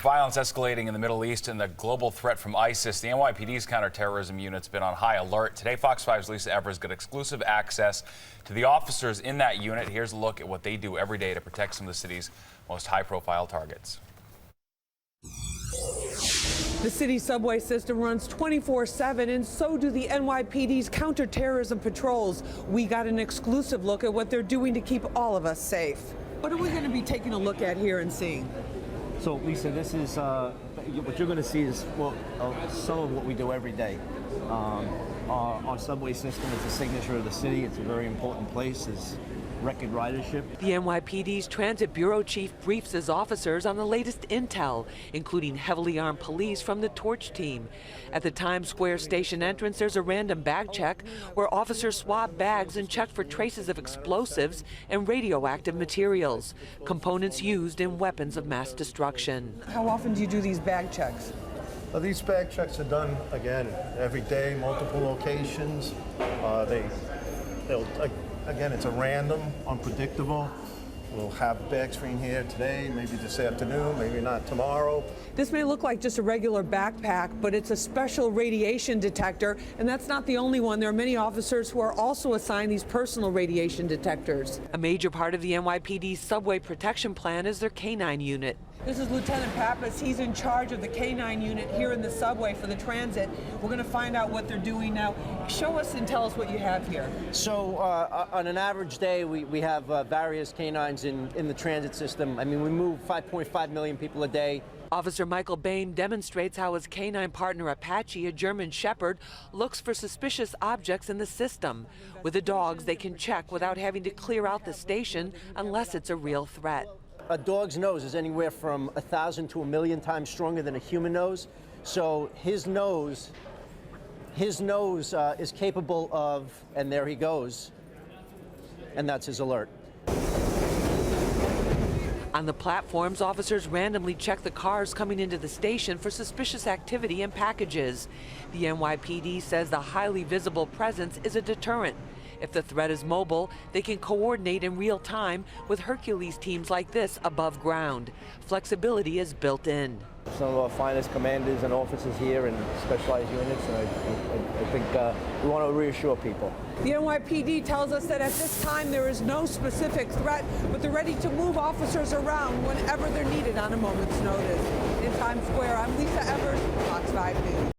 Violence escalating in the Middle East and the global threat from ISIS. The NYPD's counterterrorism unit's been on high alert. Today, Fox 5's Lisa Evers got exclusive access to the officers in that unit. Here's a look at what they do every day to protect some of the city's most high-profile targets. The city's subway system runs 24/7, and so do the NYPD's counterterrorism patrols. We got an exclusive look at what they're doing to keep all of us safe. What are we going to be taking a look at here and seeing? So, Lisa, this is what you're going to see is some of what we do every day. Our subway system is the signature of the city. It's a very important place. It's record ridership. The NYPD's Transit Bureau Chief briefs his officers on the latest intel, including heavily armed police from the Torch team. At the Times Square station entrance, there's a random bag check where officers swab bags and check for traces of explosives and radioactive materials, components used in weapons of mass destruction. How often do you do these bag checks? Well, these bag checks are done, again, every day, multiple locations. Again, it's a random, unpredictable. We'll have bag screen here today, maybe this afternoon, maybe not tomorrow. This may look like just a regular backpack, but it's a special radiation detector, and that's not the only one. There are many officers who are also assigned these personal radiation detectors. A major part of the NYPD's subway protection plan is their K9 unit. This is Lieutenant Pappas. He's in charge of the K9 unit here in the subway for the transit. We're going to find out what they're doing now. Show us and tell us what you have here. So on an average day, we have various K9s in the transit system. I mean, we move 5.5 million people a day. Officer Michael Bain demonstrates how his K9 partner Apache, a German Shepherd, looks for suspicious objects in the system. With the dogs, they can check without having to clear out the station unless it's a real threat. A dog's nose is anywhere from 1,000 to 1,000,000 times stronger than a human nose. So his nose is capable of, and there he goes, and that's his alert. On the platforms, officers randomly check the cars coming into the station for suspicious activity and packages. The NYPD says the highly visible presence is a deterrent. If the threat is mobile, they can coordinate in real time with Hercules teams like this above ground. Flexibility is built in. Some of our finest commanders and officers here in specialized units, and I think we want to reassure people. The NYPD tells us that at this time there is no specific threat, but they're ready to move officers around whenever they're needed on a moment's notice. In Times Square, I'm Lisa Evers, Fox 5 News.